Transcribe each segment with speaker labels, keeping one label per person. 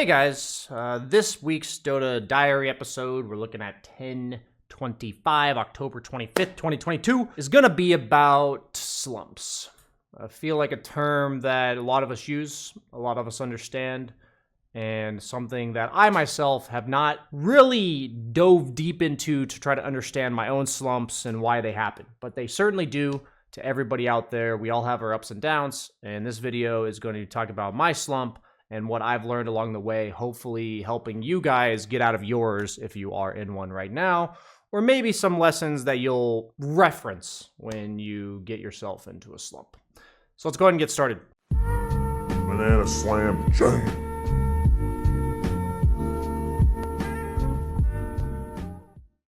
Speaker 1: Hey guys, this week's Dota Diary episode, we're looking at 10/25, October 25th, 2022, is gonna be about slumps. I feel like a term that a lot of us use, a lot of us understand, and something that I myself have not really dove deep into to try to understand my own slumps and why they happen. But they certainly do to everybody out there. We all have our ups and downs, and this video is going to talk about my slump and what I've learned along the way, hopefully helping you guys get out of yours if you are in one right now, or maybe some lessons that you'll reference when you get yourself into a slump. So let's go ahead and get started.
Speaker 2: Banana slam jam.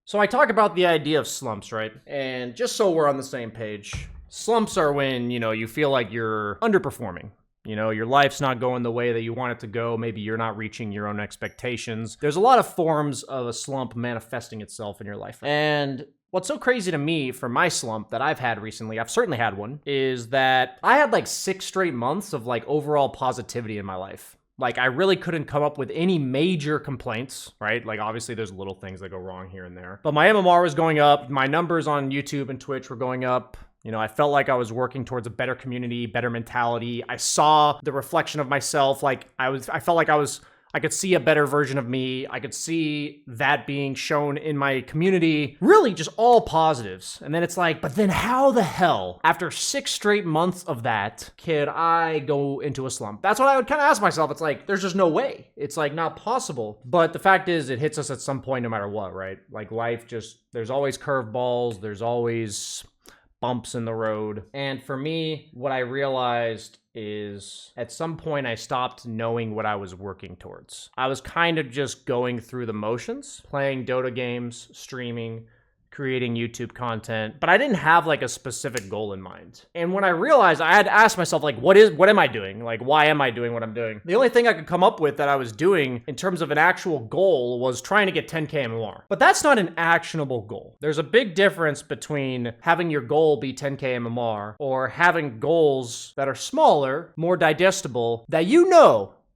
Speaker 1: So I talk about the idea of slumps, right? And just so we're on the same page, slumps are when, you feel like you're underperforming. Your life's not going the way that you want it to go. Maybe you're not reaching your own expectations. There's a lot of forms of a slump manifesting itself in your life. And what's so crazy to me for my slump that I've had recently, I've certainly had one, is that I had like 6 straight months of like overall positivity in my life. Like, I really couldn't come up with any major complaints, right? Like, obviously, there's little things that go wrong here and there. But my MMR was going up. My numbers on YouTube and Twitch were going up. I felt like I was working towards a better community, better mentality. I saw the reflection of myself. Like, I felt like I could see a better version of me. I could see that being shown in my community. Really just all positives. And then it's like, but then how the hell, after 6 straight months of that, could I go into a slump? That's what I would kind of ask myself. It's like, there's just no way. It's like not possible. But the fact is, it hits us at some point no matter what, right? Like life there's always curveballs. There's always bumps in the road. And for me, what I realized is at some point I stopped knowing what I was working towards. I was kind of just going through the motions, playing Dota games, streaming, creating YouTube content, but I didn't have like a specific goal in mind. And when I realized, I had to ask myself, like, what am I doing? Like, why am I doing what I'm doing? The only thing I could come up with that I was doing in terms of an actual goal was trying to get 10K MMR. But that's not an actionable goal. There's a big difference between having your goal be 10K MMR or having goals that are smaller, more digestible, that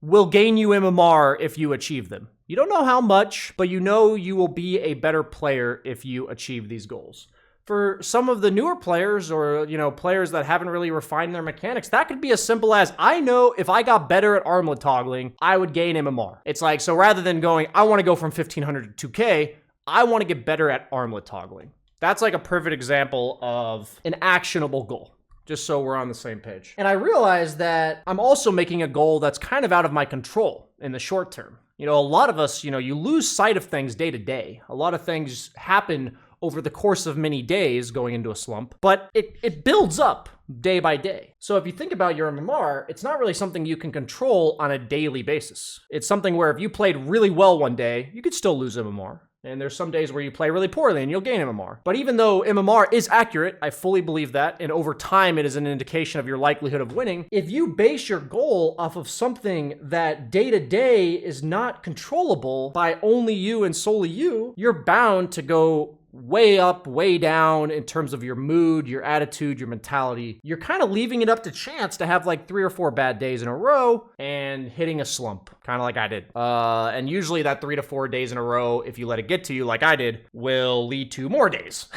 Speaker 1: will gain you MMR if you achieve them. You don't know how much, but you will be a better player if you achieve these goals. For some of the newer players or, players that haven't really refined their mechanics, that could be as simple as, I know if I got better at armlet toggling, I would gain MMR. It's like, so rather than going, I want to go from 1500 to 2K, I want to get better at armlet toggling. That's like a perfect example of an actionable goal. Just so we're on the same page. And I realized that I'm also making a goal that's kind of out of my control in the short term. A lot of us, you lose sight of things day to day. A lot of things happen over the course of many days going into a slump, but it builds up day by day. So if you think about your MMR, it's not really something you can control on a daily basis. It's something where if you played really well one day, you could still lose MMR. And there's some days where you play really poorly and you'll gain MMR. But even though MMR is accurate, I fully believe that, and over time it is an indication of your likelihood of winning, if you base your goal off of something that day to day is not controllable by only you and solely you, you're bound to go way up, way down in terms of your mood, your attitude, your mentality. You're kind of leaving it up to chance to have like 3 or 4 bad days in a row and hitting a slump, kind of like I did. And usually that 3 to 4 days in a row, if you let it get to you like I did, will lead to more days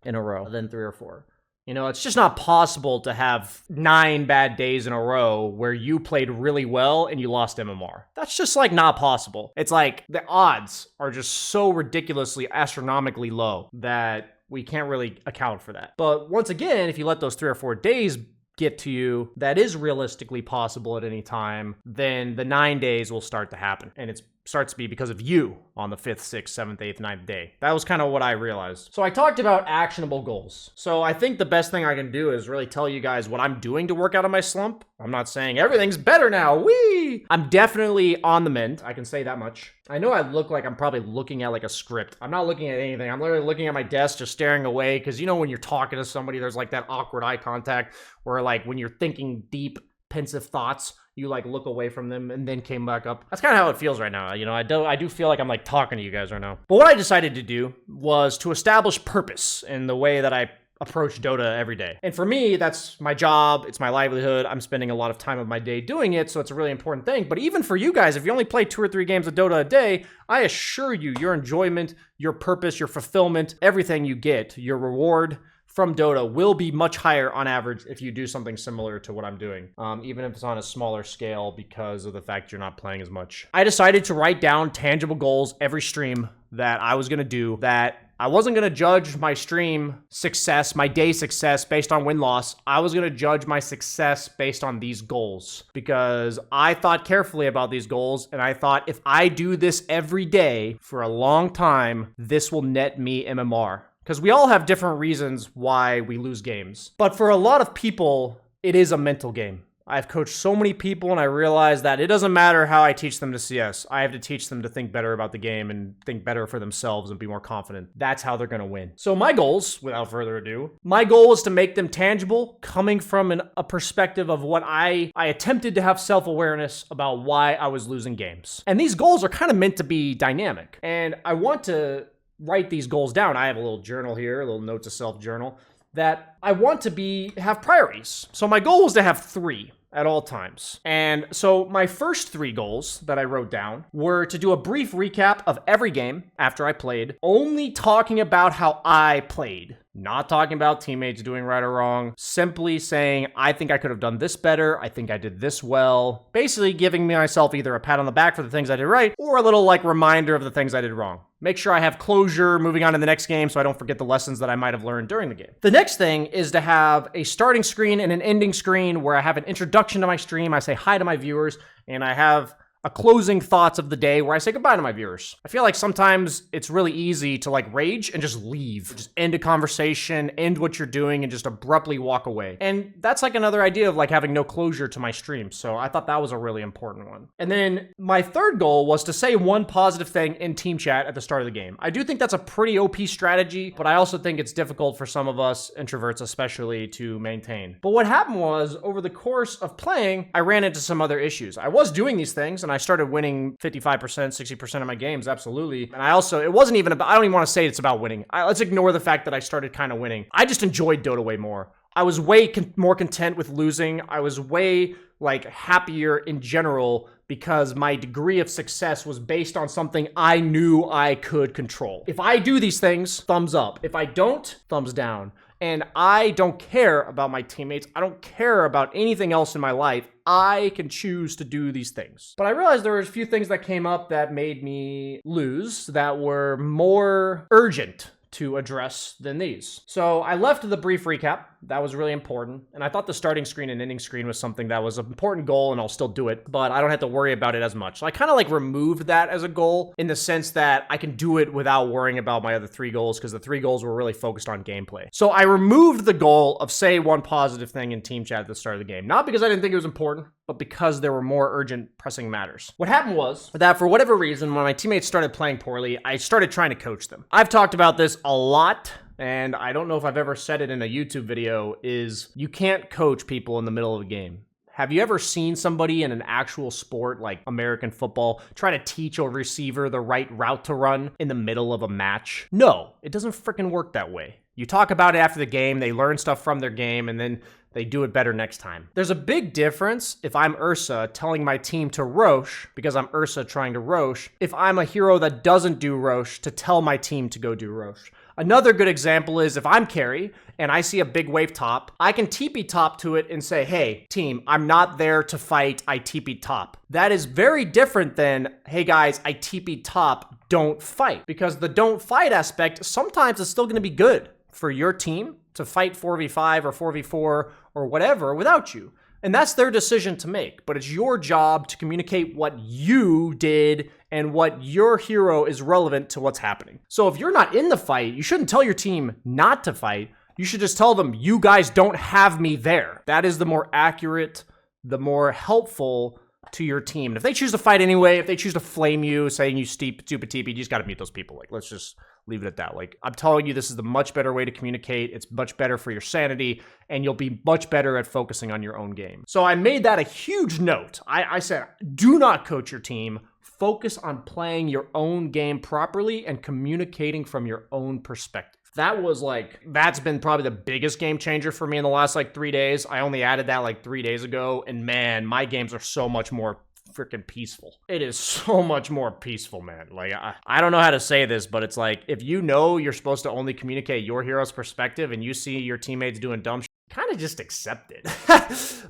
Speaker 1: in a row than 3 or 4. It's just not possible to have 9 bad days in a row where you played really well and you lost MMR. That's just like not possible. It's like the odds are just so ridiculously astronomically low that we can't really account for that. But once again, if you let those 3 or 4 days get to you, that is realistically possible at any time, then the 9 days will start to happen. And it starts to be because of you on the 5th, 6th, 7th, 8th, 9th day. That was kind of what I realized. So I talked about actionable goals. So I think the best thing I can do is really tell you guys what I'm doing to work out of my slump. I'm not saying everything's better now. Whee! I'm definitely on the mend. I can say that much. I know I look like I'm probably looking at like a script. I'm not looking at anything. I'm literally looking at my desk, just staring away. Because when you're talking to somebody, there's like that awkward eye contact where like when you're thinking deep, pensive thoughts, you like look away from them and then came back up. That's kind of how it feels right now. I do feel like I'm like talking to you guys right now. But what I decided to do was to establish purpose in the way that I approach Dota every day. And for me, that's my job. It's my livelihood. I'm spending a lot of time of my day doing it. So it's a really important thing. But even for you guys, if you only play 2 or 3 games of Dota a day, I assure you, your enjoyment, your purpose, your fulfillment, everything you get, your reward from Dota will be much higher on average if you do something similar to what I'm doing, even if it's on a smaller scale because of the fact you're not playing as much. I decided to write down tangible goals every stream that I was going to do, that I wasn't going to judge my stream success, my day success based on win-loss. I was going to judge my success based on these goals because I thought carefully about these goals and I thought if I do this every day for a long time, this will net me MMR. Because we all have different reasons why we lose games. But for a lot of people, it is a mental game. I've coached so many people and I realized that it doesn't matter how I teach them to CS. I have to teach them to think better about the game and think better for themselves and be more confident. That's how they're going to win. So my goals, without further ado, my goal is to make them tangible, coming from a perspective of what I attempted to have self-awareness about why I was losing games. And these goals are kind of meant to be dynamic. And I want to write these goals down. I have a little journal here, a little note to self journal, that I want to have priorities. So my goal was to have 3 at all times. And so my first 3 goals that I wrote down were to do a brief recap of every game after I played, only talking about how I played. Not talking about teammates doing right or wrong, simply saying, I think I could have done this better. I think I did this well. Basically giving myself either a pat on the back for the things I did right or a little reminder of the things I did wrong. Make sure I have closure moving on to the next game so I don't forget the lessons that I might have learned during the game. The next thing is to have a starting screen and an ending screen where I have an introduction to my stream. I say hi to my viewers and I have a closing thoughts of the day where I say goodbye to my viewers. I feel like sometimes it's really easy to rage and just leave. Just end a conversation, end what you're doing, and just abruptly walk away. And that's another idea of having no closure to my stream. So I thought that was a really important one. And then my third goal was to say one positive thing in team chat at the start of the game. I do think that's a pretty OP strategy, but I also think it's difficult for some of us introverts especially to maintain. But what happened was over the course of playing, I ran into some other issues. I was doing these things and I started winning 55%, 60% of my games, absolutely. And it wasn't even about, I don't even want to say it's about winning. Let's ignore the fact that I started kind of winning. I just enjoyed Dota way more. I was way more content with losing. I was way happier in general because my degree of success was based on something I knew I could control. If I do these things, thumbs up. If I don't, thumbs down. And I don't care about my teammates. I don't care about anything else in my life. I can choose to do these things. But I realized there were a few things that came up that made me lose that were more urgent to address than these. So I left the brief recap. That was really important. And I thought the starting screen and ending screen was something that was an important goal and I'll still do it, but I don't have to worry about it as much. So I kind of removed that as a goal in the sense that I can do it without worrying about my other 3 goals because the 3 goals were really focused on gameplay. So I removed the goal of say one positive thing in team chat at the start of the game. Not because I didn't think it was important, but because there were more urgent pressing matters. What happened was that for whatever reason, when my teammates started playing poorly, I started trying to coach them. I've talked about this a lot, and I don't know if I've ever said it in a YouTube video, is you can't coach people in the middle of a game. Have you ever seen somebody in an actual sport like American football try to teach a receiver the right route to run in the middle of a match? No, it doesn't freaking work that way. You talk about it after the game, they learn stuff from their game, and then they do it better next time. There's a big difference if I'm Ursa telling my team to Roche because I'm Ursa trying to Roche, if I'm a hero that doesn't do Roche to tell my team to go do Roche. Another good example is if I'm carry and I see a big wave top, I can TP top to it and say, hey, team, I'm not there to fight, I TP top. That is very different than, hey guys, I TP top, don't fight. Because the don't fight aspect sometimes is still going to be good for your team to fight 4v5 or 4v4 or whatever without you. And that's their decision to make. But it's your job to communicate what you did and what your hero is relevant to what's happening. So if you're not in the fight, you shouldn't tell your team not to fight. You should just tell them, you guys don't have me there. That is the more accurate, the more helpful to your team. And if they choose to fight anyway, if they choose to flame you, saying you stupid TP, you just got to mute those people. Let's just leave it at that. I'm telling you, this is the much better way to communicate. It's much better for your sanity, and you'll be much better at focusing on your own game. So I made that a huge note. I said, do not coach your team. Focus on playing your own game properly and communicating from your own perspective. That was like, that's been probably the biggest game changer for me in the last like 3 days. I only added that like 3 days ago, and man, my games are so much more freaking peaceful. It is so much more peaceful, man. Like, I don't know how to say this, but it's like, if you know you're supposed to only communicate your hero's perspective and you see your teammates doing dumb shit, kind of just accept it.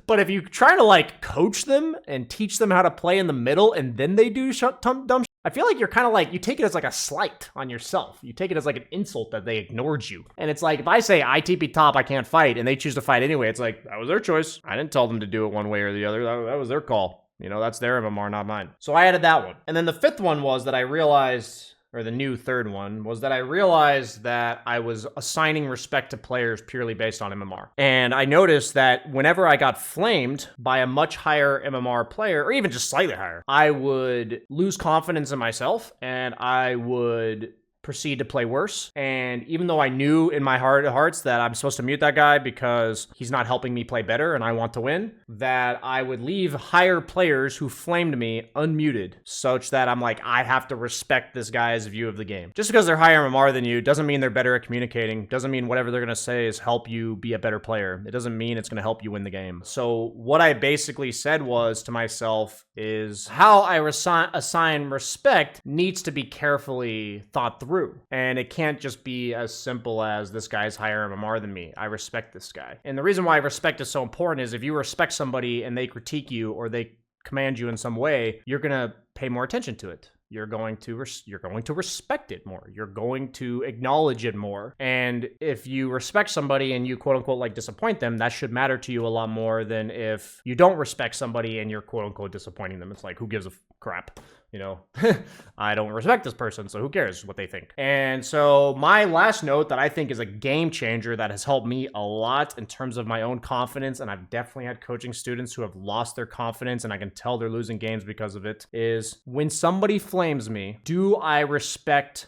Speaker 1: But if you try to like coach them and teach them how to play in the middle and then they do dumb shit, I feel like you're kind of like, you take it as like a slight on yourself. You take it as like an insult that they ignored you. And it's like, if I say I TP top, I can't fight, and they choose to fight anyway, it's like, that was their choice. I didn't tell them to do it one way or the other. That was their call. You know, that's their MMR, not mine. So I added that one. And then the fifth one was that I realized, or the new third one, was that I realized that I was assigning respect to players purely based on MMR. And I noticed that whenever I got flamed by a much higher MMR player, or even just slightly higher, I would lose confidence in myself and I would proceed to play worse. And even though I knew in my heart of hearts that I'm supposed to mute that guy because he's not helping me play better and I want to win, that I would leave higher players who flamed me unmuted, such that I'm like, I have to respect this guy's view of the game. Just because they're higher MMR than you doesn't mean they're better at communicating, doesn't mean whatever they're going to say is help you be a better player. It doesn't mean it's going to help you win the game. So what I basically said was to myself is how I assign respect needs to be carefully thought through. And it can't just be as simple as this guy's higher MMR than me. I respect this guy. And the reason why respect is so important is if you respect somebody and they critique you or they command you in some way, you're going to pay more attention to it. You're going to respect it more. You're going to acknowledge it more. And if you respect somebody and you quote unquote like disappoint them, that should matter to you a lot more than if you don't respect somebody and you're quote unquote disappointing them. It's like, who gives a crap? You know, I don't respect this person, so who cares what they think? And so my last note that I think is a game changer that has helped me a lot in terms of my own confidence, and I've definitely had coaching students who have lost their confidence and I can tell they're losing games because of it, is when somebody flames me, do I respect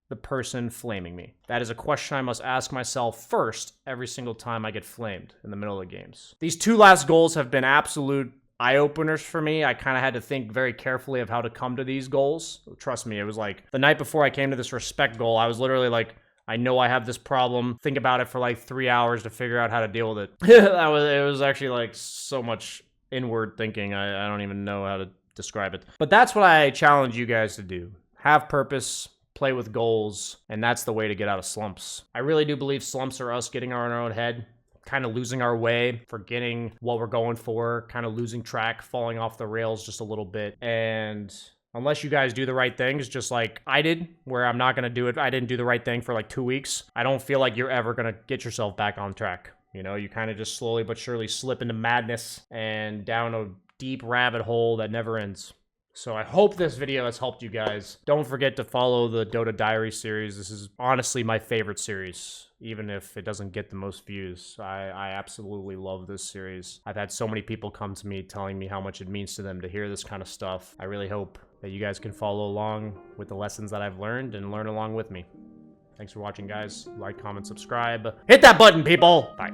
Speaker 1: the person flaming me? That is a question I must ask myself first every single time I get flamed in the middle of games. These two last goals have been absolute eye-openers for me. I kind of had to think very carefully of how to come to these goals. Trust me, it was like the night before I came to this respect goal, I was literally like, I know I have this problem. Think about it for like 3 hours to figure out how to deal with it. It was actually like so much inward thinking. I don't even know how to describe it. But that's what I challenge you guys to do. Have purpose, play with goals, and that's the way to get out of slumps. I really do believe slumps are us getting in our own head, kind of losing our way, forgetting what we're going for, kind of losing track, falling off the rails just a little bit. And unless you guys do the right things, just like I did, where I'm not going to do it, I didn't do the right thing for like 2 weeks, I don't feel like you're ever going to get yourself back on track. You know, you kind of just slowly but surely slip into madness and down a deep rabbit hole that never ends. So I hope this video has helped you guys. Don't forget to follow the Dota Diary series. This is honestly my favorite series, even if it doesn't get the most views. I absolutely love this series. I've had so many people come to me telling me how much it means to them to hear this kind of stuff. I really hope that you guys can follow along with the lessons that I've learned and learn along with me. Thanks for watching, guys. Like, comment, subscribe. Hit that button, people! Bye.